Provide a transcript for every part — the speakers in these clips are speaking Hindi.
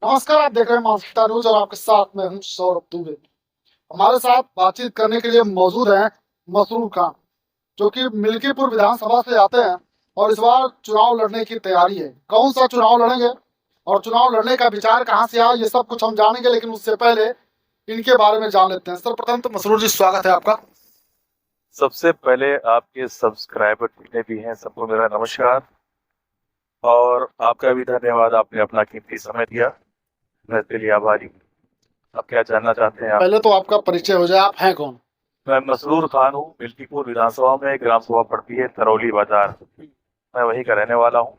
नमस्कार, आप देख रहे हैं मानसिकता न्यूज और आपके साथ में हूं सौरभ दुबे। हमारे साथ बातचीत करने के लिए मौजूद हैं मसरूर खान, जो कि मिल्कीपुर विधानसभा से आते हैं और इस बार चुनाव लड़ने की तैयारी है। कौन सा चुनाव लड़ेंगे और चुनाव लड़ने का विचार कहां से आया, ये सब कुछ हम जानेंगे, लेकिन उससे पहले इनके बारे में जान लेते हैं। सर्वप्रथम तो मसरूर जी, स्वागत है आपका। सबसे पहले आपके सब्सक्राइबर जितने भी हैं सबको मेरा नमस्कार और आपका भी धन्यवाद, आपने अपना कीमती समय दिया, मैं इसके लिए आभारी हूँ। आप क्या जानना चाहते हैं आप? पहले तो आपका परिचय हो जाए, आप हैं कौन? मैं मसरूर खान हूँ। मिल्कीपुर विधानसभा में ग्राम सभा पड़ती है तरौली बाजार, मैं वहीं का रहने वाला हूँ।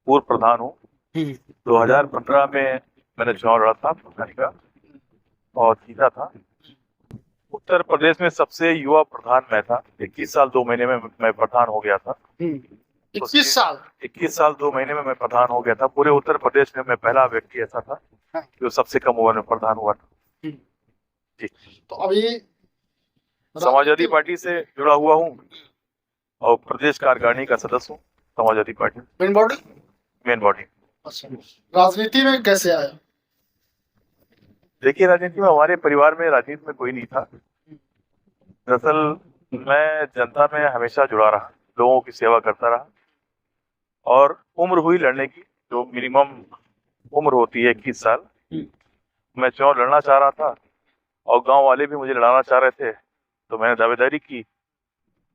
पूर्व प्रधान हूँ। 2015 में मैंने चुनाव लड़ा था प्रधानी का और जीता था। उत्तर प्रदेश में सबसे युवा प्रधान मैं था। 21 साल 2 महीने में मैं प्रधान हो गया था। 21 साल 2 महीने में मैं प्रधान हो गया था। पूरे उत्तर प्रदेश में मैं पहला व्यक्ति ऐसा था जो सबसे कम उम्र में प्रधान हुआ था। जी। तो अभी समाजवादी पार्टी से जुड़ा हुआ हूँ और प्रदेश कार्यकारिणी का सदस्य हूँ समाजवादी पार्टी मेन बॉडी। अच्छा, राजनीति में कैसे आया? देखिए, राजनीति में हमारे परिवार में राजनीति में कोई नहीं था। दरअसल मैं जनता में हमेशा जुड़ा रहा, लोगों की सेवा करता रहा और उम्र हुई लड़ने की, जो मिनिमम उम्र होती है 21 साल। मैं चुनाव लड़ना चाह रहा था और गांव वाले भी मुझे लड़ाना चाह रहे थे, तो मैंने दावेदारी की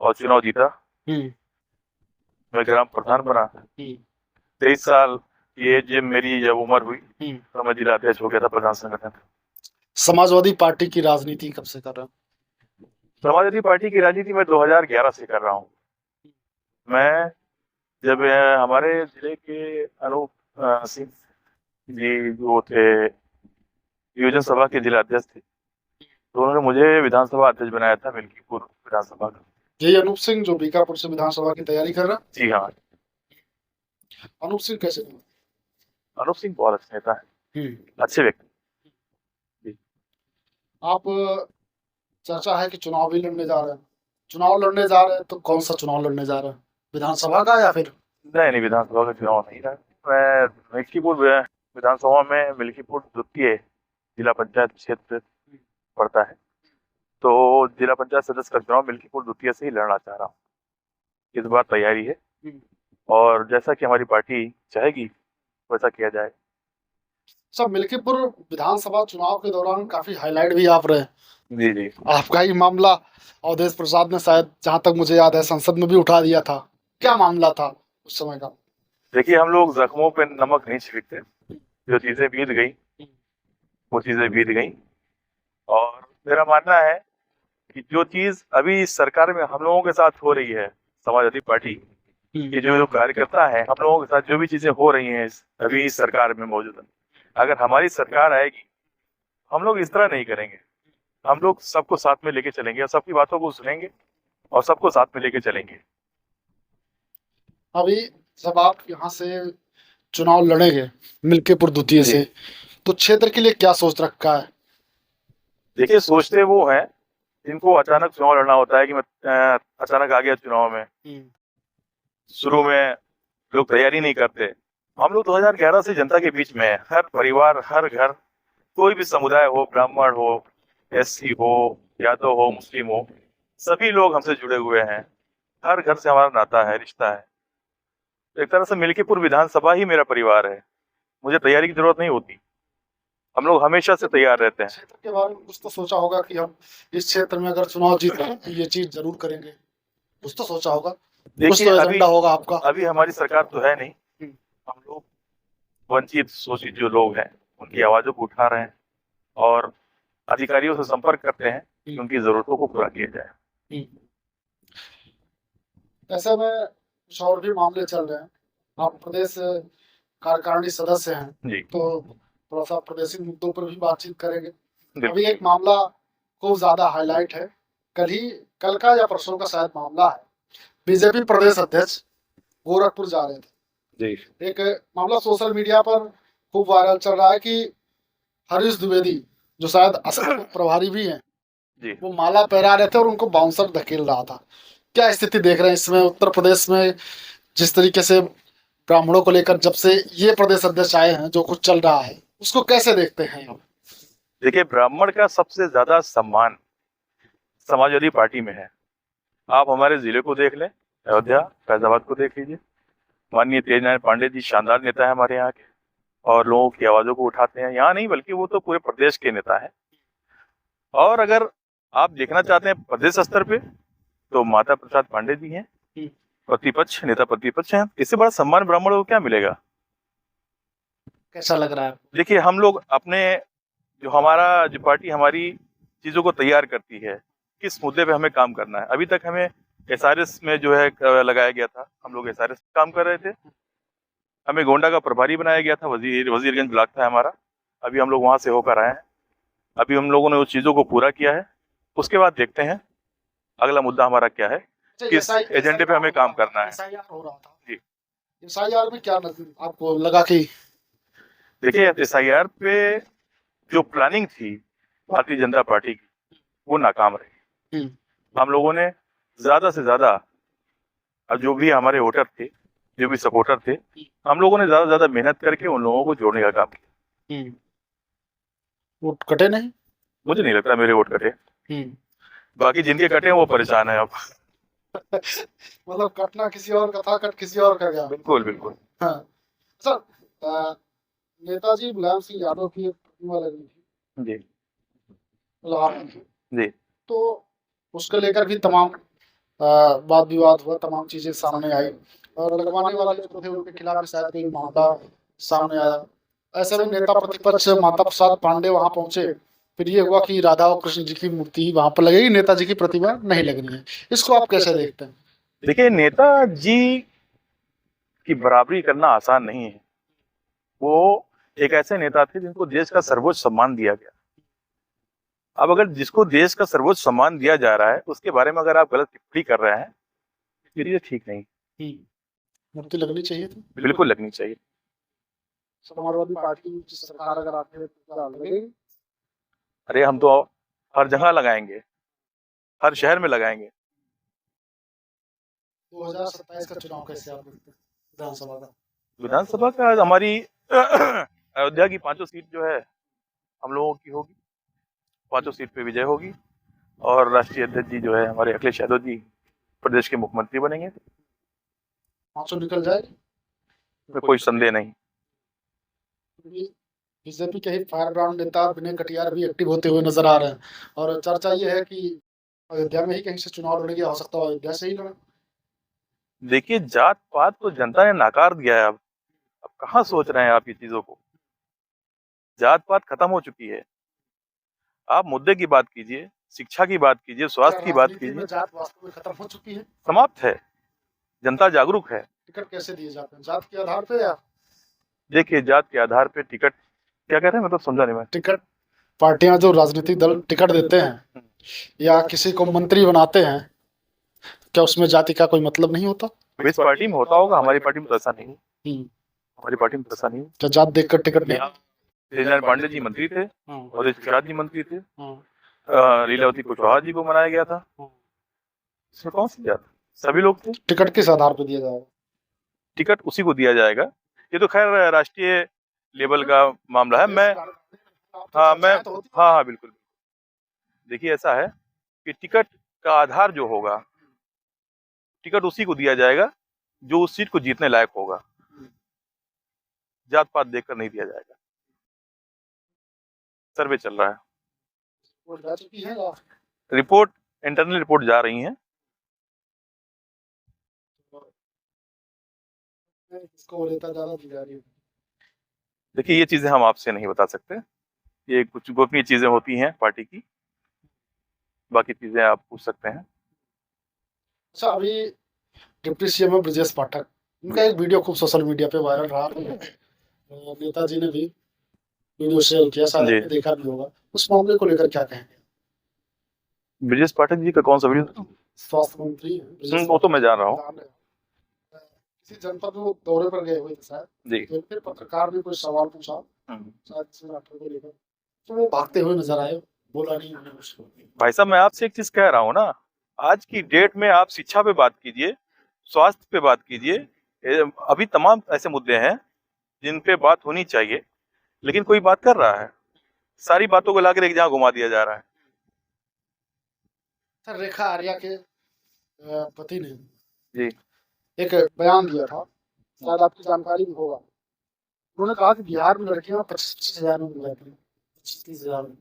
और चुनाव जीता। मैं ग्राम प्रधान बना। 23 साल ये जब मेरी उम्र हुई तो मैं जिला अध्यक्ष हो गया था प्रधान संगठन। समाजवादी पार्टी की राजनीति कब से कर रहे हैं? समाजवादी पार्टी की राजनीति में 2011 से कर रहा हूँ। मैं जब हमारे जिले के अनूप सिंह जी जो थे योजना सभा के जिला अध्यक्ष थे, तो उन्होंने मुझे विधानसभा अध्यक्ष बनाया था मिल्कीपुर विधानसभा का। यही अनूप सिंह जो बीकापुर से विधानसभा की तैयारी कर रहा है? जी हाँ। अनूप सिंह कैसे? अनूप सिंह बहुत अच्छे नेता है, अच्छे व्यक्ति। आप चर्चा है कि चुनाव भी लड़ने जा रहे हैं। चुनाव लड़ने जा रहे हैं तो कौन सा चुनाव लड़ने जा रहे हैं, विधानसभा का या फिर? नहीं, विधानसभा का चुनाव नहीं रहा। मैं मिल्कीपुर विधानसभा में मिल्कीपुर द्वितीय जिला पंचायत क्षेत्र पड़ता है, तो जिला पंचायत सदस्य का चुनाव मिल्कीपुर द्वितीय से ही लड़ना चाह रहा हूँ। इस बार तैयारी है और जैसा कि हमारी पार्टी चाहेगी वैसा किया जाए। सब मिल्कीपुर विधानसभा चुनाव के दौरान काफी हाईलाइट भी आप रहे। जी जी। आपका ही मामला अवधेश प्रसाद ने शायद, जहां तक मुझे याद है, संसद में भी उठा दिया था। क्या मामला था उस समय का? देखिए, हम लोग जख्मों पे नमक नहीं छिड़कते। जो चीजें बीत गई वो चीजें बीत गई और मेरा मानना है कि जो चीज अभी इस सरकार में हम लोगों के साथ हो रही है, समाजवादी पार्टी के जो कार्यकर्ता है, हम लोगों के साथ जो भी चीजें हो रही हैं अभी इस सरकार में मौजूद है, अगर हमारी सरकार आएगी हम लोग इस तरह नहीं करेंगे। हम लोग सबको साथ में लेके चलेंगे और सबकी बातों को सुनेंगे और सबको साथ में लेके चलेंगे। अभी जब आप यहाँ से चुनाव लड़ेंगे मिल्कीपुर द्वितीय से, तो क्षेत्र के लिए क्या सोच रखा है? देखिए, सोचते वो हैं जिनको अचानक चुनाव लड़ना होता है कि मैं अचानक आ गया चुनाव में। शुरू में लोग तैयारी नहीं करते। हम लोग 2011 से जनता के बीच में, हर परिवार, हर घर, कोई भी समुदाय हो, ब्राह्मण हो, एससी हो, यादव हो, मुस्लिम हो, सभी लोग हमसे जुड़े हुए हैं। हर घर से हमारा नाता है, रिश्ता है। एक तरह से मिल्कीपुर विधानसभा ही मेरा परिवार है। मुझे तैयारी की जरूरत नहीं होती, हम लोग हमेशा से तैयार रहते हैं। क्षेत्र के बारे में कुछ तो सोचा होगा कि हम इस क्षेत्र में अगर चुनाव जीते तो ये चीज जरूर करेंगे, कुछ तो सोचा होगा, कुछ तो एजेंडा होगा आपका। अभी हमारी सरकार तो है नहीं। हम लोग वंचित शोषित जो लोग हैं उनकी आवाजों को उठा रहे हैं और अधिकारियों से संपर्क करते हैं कि उनकी जरूरतों को पूरा किया जाए। ऐसे में कुछ और भी मामले चल रहे हैं। आप प्रदेश कार्यकारिणी सदस्य हैं जी, तो थोड़ा सा प्रदेशी मुद्दों पर भी बातचीत करेंगे। अभी एक मामला खूब ज्यादा हाईलाइट है, कल का या परसों का शायद मामला है। बीजेपी प्रदेश अध्यक्ष गोरखपुर जा रहे थे जी। एक मामला सोशल मीडिया पर खूब वायरल चल रहा है कि हरीश द्विवेदी, जो शायद असम प्रभारी भी हैं जी, वो माला पहरा रहे थे और उनको बाउंसर धकेल रहा था। क्या स्थिति देख रहे हैं इसमें? उत्तर प्रदेश में जिस तरीके से ब्राह्मणों को लेकर जब से ये प्रदेश अध्यक्ष आए हैं, जो कुछ चल रहा है, उसको कैसे देखते हैं आप? देखिए, ब्राह्मण का सबसे ज्यादा सम्मान समाजवादी पार्टी में है। आप हमारे जिले को देख लें, अयोध्या फैजाबाद को देख लीजिए। माननीय तेजनारायण पांडे जी शानदार नेता है हमारे यहाँ के, और लोगों की आवाजों को उठाते हैं। यहाँ नहीं बल्कि वो तो पूरे प्रदेश के नेता है। और अगर आप देखना चाहते हैं प्रदेश स्तर पे, तो माता प्रसाद पांडे जी हैं, प्रतिपक्ष नेता प्रतिपक्ष हैं। इससे बड़ा सम्मान ब्राह्मणों को क्या मिलेगा? कैसा लग रहा है? देखिए, हम लोग अपने जो पार्टी हमारी चीजों को तैयार करती है, किस मुद्दे पे हमें काम करना है। अभी तक हमें एसआरएस में जो है लगाया गया था, हम लोग एसआरएस काम कर रहे थे। हमें गोंडा का प्रभारी बनाया गया था, वजीरगंज ब्लॉक था हमारा। अभी हम लोग वहां से होकर आए हैं। अभी हम लोगों ने उस चीजों को पूरा किया है। उसके बाद देखते हैं अगला मुद्दा हमारा क्या है, किस एजेंडे पे हमें काम करना है। एसआईआर हो रहा था जी। एसआईआर में क्या आपको लगा कि? देखिए, एसआईआर पे जो प्लानिंग थी भारतीय जनता पार्टी की, वो नाकाम रही। हम लोगों ने ज्यादा से ज्यादा, जो भी हमारे वोटर थे, जो भी सपोर्टर थे, हम लोगों ने ज्यादा से ज्यादा मेहनत करके उन लोगों को जोड़ने का काम किया। वोट कटे नहीं? मुझे नहीं लगता मेरे वोट कटे। बाकी जिनके कटे हैं वो परेशान है अब। मतलब कटना किसी और का था, कट किसी और का गया। बिल्कुल बिल्कुल। हाँ सर, नेताजी मुलायम सिंह यादव की एक प्रतिमा लगी थी जी इलाहाबाद में। जी। तो उसको लेकर भी तमाम वाद विवाद हुआ, तमाम चीजें सामने आई, और लगवाने वाले जो थे उनके खिलाफ भी शायद कोई मामला सामने आया। ऐसे में नेता प्रतिपक्ष माता प्रसाद पांडे वहां पहुंचे, फिर ये हुआ कि राधा और कृष्ण जी की मूर्ति वहां पर लगेगी, नेताजी की प्रतिमा नहीं लगनी है। इसको आप कैसे देखते हैं? देखिए, नेताजी की बराबरी करना आसान नहीं है। वो एक ऐसे नेता थे जिनको देश का सर्वोच्च सम्मान दिया गया। अब अगर जिसको देश का सर्वोच्च सम्मान दिया जा रहा है, उसके बारे में अगर आप गलत टिप्पणी कर रहे हैं, फिर ये ठीक नहीं। मूर्ति लगनी चाहिए थी, बिल्कुल लगनी चाहिए। समाजवादी पार्टी की सरकार अगर आती है तो लगेगी। अरे, हम तो हर जगह लगाएंगे, हर शहर में लगाएंगे। 2027 का चुनाव कैसे आप देखते हैं विधानसभा का? विधानसभा का हमारी अयोध्या की 5 सीट जो है हम लोगों की होगी। 5 सीट पे विजय होगी, और राष्ट्रीय अध्यक्ष जी जो है हमारे अखिलेश यादव जी प्रदेश के मुख्यमंत्री बनेंगे। 500 निकल जाए, कोई संदेह नहीं। बीजेपी के ही फायर ब्रांड नेता विनय कटियार भी एक्टिव होते हुए नजर आ रहे हैं, और चर्चा ये है कि अयोध्या में ही कहीं से चुनाव लड़ेंगे, हो सकता है अयोध्या से ही लड़े। देखिए, जात पात तो जनता ने नकार दिया है। अब कहाँ सोच रहे हैं आप ये चीजों को? जात पात खत्म हो चुकी है। आप मुद्दे की बात कीजिए, शिक्षा की बात कीजिए, स्वास्थ्य की बात कीजिए। जात वास्तव में खत्म हो चुकी है, समाप्त है। जनता जागरूक है। टिकट कैसे दिए जाते हैं, जात के आधार पे या? देखिए, जात के आधार पे टिकट, क्या कह रहे हैं, मतलब समझा नहीं मैं। टिकट, पार्टियां जो राजनीतिक दल टिकट देते हैं या किसी को मंत्री बनाते हैं, क्या उसमें जाति का कोई मतलब नहीं होता? इस पार्टी में होता होगा, हमारी पार्टी में तो ऐसा नहीं। हमारी पार्टी में तो ऐसा नहीं। क्या जात देखकर टिकट नहीं? तेजनारायण पांडे जी मंत्री थे, और प्रसाद जी मंत्री थे, हाँ। लीलावती कुशवाहा जी को बनाया गया था। इसमें कौन सी जात? सभी लोग थे। टिकट किस आधार पर दिया जाएगा? टिकट उसी को दिया जाएगा। ये तो खैर राष्ट्रीय लेवल का मामला है। हाँ बिल्कुल। देखिए, ऐसा है कि टिकट का आधार जो होगा, टिकट उसी को दिया जाएगा जो उस सीट को जीतने लायक होगा। जात पात देखकर नहीं दिया जाएगा। सर्वे चल रहा है। रिपोर्ट, इंटरनल रिपोर्ट जा रही है। देखिए, ये चीजें हम आपसे नहीं बता सकते। ये कुछ गोपनीय चीजें होती हैं पार्टी की। बाकी चीजें आप पूछ सकते हैं। अच्छा, अभी डिप्टी सीएम ब्रजेश पाठक, उनका एक वीडियो खूब सोशल मीडिया पे वायरल रहा। नेताजी ने भी वीडियो शेयर किया, शायद देखा भी होगा। उस मामले को लेकर क्या कहेंगे? ब्रजेश पाठक जी का कौन सा वीडियो? स्वास्थ्य मंत्री, वो तो मैं जान रहा हूँ। किसी जनपद में वो दौरे पर गए हुए थे शायद जी। तो फिर पत्रकार ने कोई सवाल पूछा शायद डॉक्टर को लेकर, तो वो भागते हुए नजर आए, बोला नहीं उन्होंने कुछ। भाई साहब, मैं आपसे एक चीज कह रहा हूँ ना, आज की डेट में आप शिक्षा पे बात कीजिए, स्वास्थ्य पे बात कीजिए। अभी तमाम ऐसे मुद्दे हैं जिन पे बात होनी चाहिए। लेकिन कोई बात कर रहा है? सारी बातों को लाकर एक जगह घुमा दिया जा रहा है। सर रेखा आर्या के पति ने जी एक बयान दिया था, शायद आपकी जानकारी भी होगा। उन्होंने कहा कि बिहार में लड़कियां 25,000 में मिल जाती हैं, 25-30,000 में।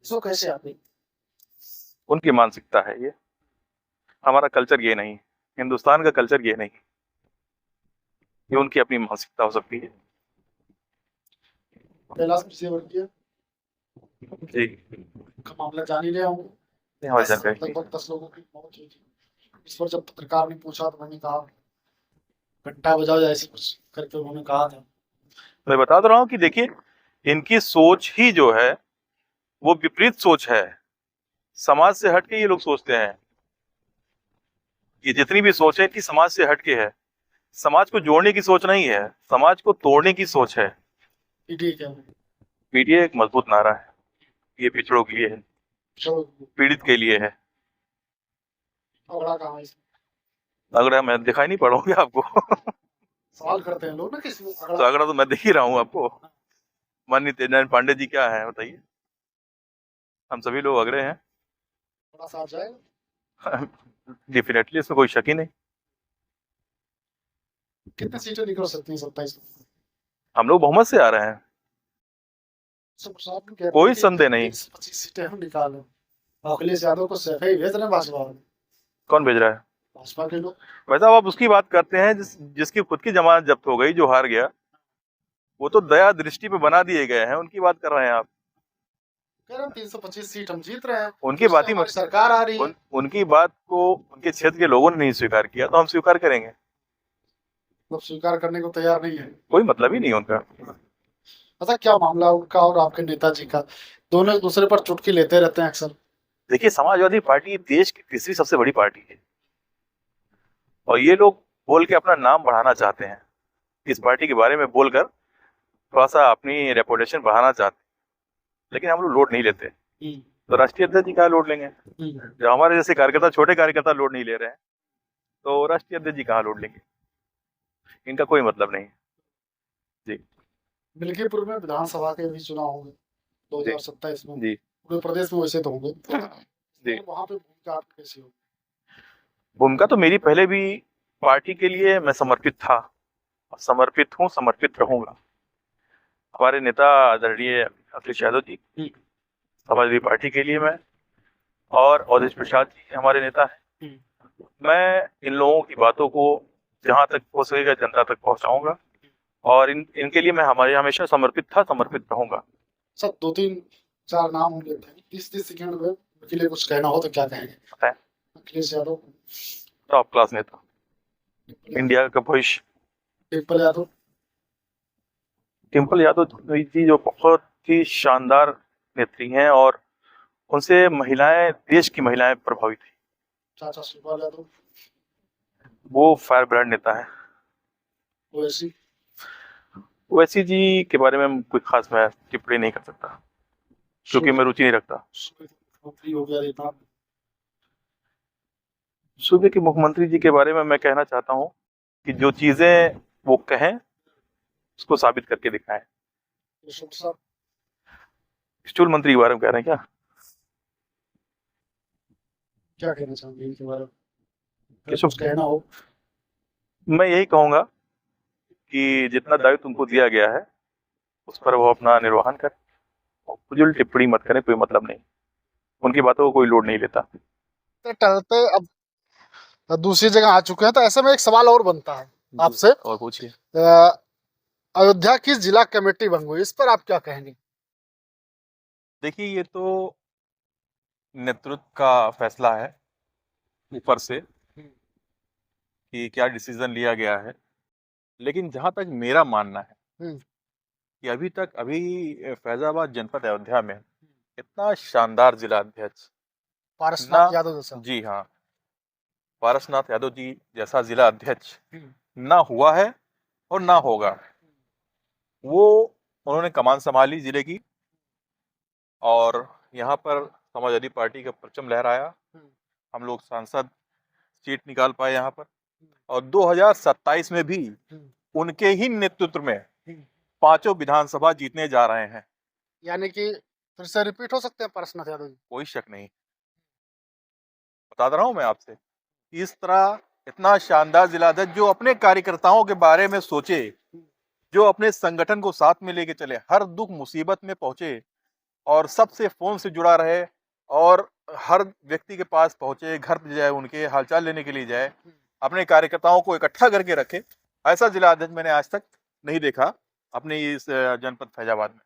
इसको कैसे आप देखें? उनकी मानसिकता है ये, हमारा कल्चर ये नहीं, हिंदुस्तान का कल्चर ये नहीं, ये उनकी अपनी मानसिकता हो सकती है। कैलाश विजयवर्गीय जी का मामला जान ही रहे होंगे, नहीं, हमारी जानकारी नहीं। लगभग 10 लोगों की मौत हुई थी। इस पर जब पत्रकार ने पूछा तो मैंने कहा घंटा बजाओ या ऐसे कुछ करके उन्होंने कहा था। मैं बता तो रहा हूँ कि देखिए, इनकी सोच ही जो है वो विपरीत सोच है। समाज से हटके ये लोग सोचते हैं। ये जितनी भी सोच है इनकी समाज से हटके है। समाज को जोड़ने की सोच नहीं है, समाज को तोड़ने की सोच है। ठीक है, पीडीए एक मजबूत नारा है, ये पिछड़ों के लिए है, चलो पीड़ित के लिए है। अगला कहाँ है इसमें? अगड़ा मैं दिखाई नहीं पड़ोगे आपको? सवाल करते हैं लोग ना कि इसमें तो अगला अगड़ा तो मैं दिख ही रहा हूँ आपको। माननीय तेजनारायण पांडे जी क्या है बताइए? हम सभी लोग अगड़े हैं। थोड़ा सा आ जाएगा। डेफिनेटली, इसमें कोई शक ही नहीं। कितने सीटें निकल सकती हैं 27 में? हम लोग बहुमत से आ रहे हैं, कोई संदेह नहीं। 25 सीटें हम निकालें, अखिलेश यादव को सफाई भेज रहे हैं भाजपा वाले। कौन भेज रहा है? भाजपा के लोग। वैसा आप उसकी बात करते हैं जिसकी खुद की जमानत जब्त हो गई, जो हार गया। वो तो दया दृष्टि पे बना दिए गए हैं, उनकी बात कर रहे हैं आप। कह रहे हैं 325 सीट हम जीत रहे हैं, उनकी बात ही हमारी सरकार आ रही है। उनकी बात को उनके क्षेत्र के लोगों ने नहीं स्वीकार किया, तो हम स्वीकार करेंगे। मतलब स्वीकार करने को तैयार नहीं है। कोई मतलब ही नहीं उनका। अच्छा, क्या मामला उनका और आपके नेताजी का? दोनों एक दूसरे पर चुटकी लेते रहते हैं अक्सर। देखिए, समाजवादी पार्टी देश की तीसरी सबसे बड़ी पार्टी है, और ये लोग बोल के अपना नाम बढ़ाना चाहते हैं। इस पार्टी के बारे में बोलकर थोड़ा सा अपनी रेपुटेशन बढ़ाना चाहते हैं, लेकिन हम लोग लोड नहीं लेते। तो राष्ट्रीय अध्यक्ष जी कहाँ लोड लेंगे? जब हमारे जैसे कार्यकर्ता, छोटे कार्यकर्ता लोड नहीं ले रहे हैं, तो राष्ट्रीय अध्यक्ष जी कहाँ लोड लेंगे? इनका कोई मतलब नहीं। जी मिल्कीपुर में विधानसभा के भी चुनाव होंगे 2027 में। जी पूरे प्रदेश में वैसे तो होंगे जी। वहाँ पे भूमिका आपकी कैसी होगी? भूमिका तो मेरी पहले भी पार्टी के लिए मैं समर्पित था, समर्पित हूँ, समर्पित रहूंगा। हमारे नेता आदरणीय अखिलेश यादव जी समाजवादी पार्टी के लिए मैं, और अवधेश प्रसाद जी हमारे नेता हैं, मैं इन लोगों की बातों को जहां तक हो सकेगा जनता तक पहुंचाऊंगा, और इनके लिए मैं हमेशा समर्पित था, समर्पित रहूंगा। सर 2-3-4 नाम होंगे, 30-30 सेकंड में के लिए कुछ कहना हो तो क्या कहेंगे? अखिलेश यादव टॉप क्लास नेता, इंडिया का भविष्य। टिम्पल यादव जी जो बहुत ही शानदार नेत्री हैं, और उनसे महिलाएं, देश की महिलाएं प्रभावित हैं। चाचा शिवपाल यादव, वो फायर ब्रांड नेता है। ओवैसी जी के बारे में कोई खास मैं टिप्पणी नहीं कर सकता, क्योंकि मैं रुचि नहीं रखता। सूबे के मुख्यमंत्री जी के बारे में मैं कहना चाहता हूँ कि जो चीजें वो कहें उसको साबित करके दिखाएं। स्टूल मंत्री के बारे में कह रहे हैं क्या कहना चाहेंगे इनके बारे में? कुछ कहना हो? मैं यही कहूंगा कि जितना दायित्व तुमको दिया गया है उस पर वो अपना निर्वहन करें, फजूल टिप्पणी मत करें, कोई मतलब नहीं। उनकी बातों को कोई लोड नहीं लेता। टलते अब दूसरी जगह आ चुके हैं, तो ऐसे में एक सवाल और बनता है आपसे। और पूछिए। अयोध्या की जिला कमेटी बन गई, इस पर आप क्या कहेंगे? देखिए, ये तो नेतृत्व का फैसला है ऊपर से कि क्या डिसीजन लिया गया है, लेकिन जहां तक मेरा मानना है कि अभी फैजाबाद जनपद अयोध्या में इतना शानदार जिला अध्यक्ष पारसनाथ यादव जैसा, जी हाँ, पारसनाथ यादव जी जैसा जिला अध्यक्ष ना हुआ है और ना होगा। वो उन्होंने कमान संभाली जिले की, और यहाँ पर समाजवादी पार्टी का परचम लहराया। हम लोग सांसद सीट निकाल पाए यहाँ पर, और 2027 में भी उनके ही नेतृत्व में पांचों विधानसभा जीतने जा रहे हैं। यानी कि फिर से रिपीट हो सकते हैं पार्श्वनाथ यादव जी? कोई शक नहीं, बता रहा हूं मैं आपसे। इस तरह इतना शानदार जिला अध्यक्ष जो अपने कार्यकर्ताओं के बारे में सोचे, जो अपने संगठन को साथ में लेके चले, हर दुख मुसीबत में पहुंचे और सबसे फोन से जुड़ा रहे और हर व्यक्ति के पास पहुंचे, घर पे जाए, उनके हालचाल लेने के लिए जाए, अपने कार्यकर्ताओं को इकट्ठा करके रखे, ऐसा जिला अध्यक्ष मैंने आज तक नहीं देखा अपने इस जनपद फैजाबाद में।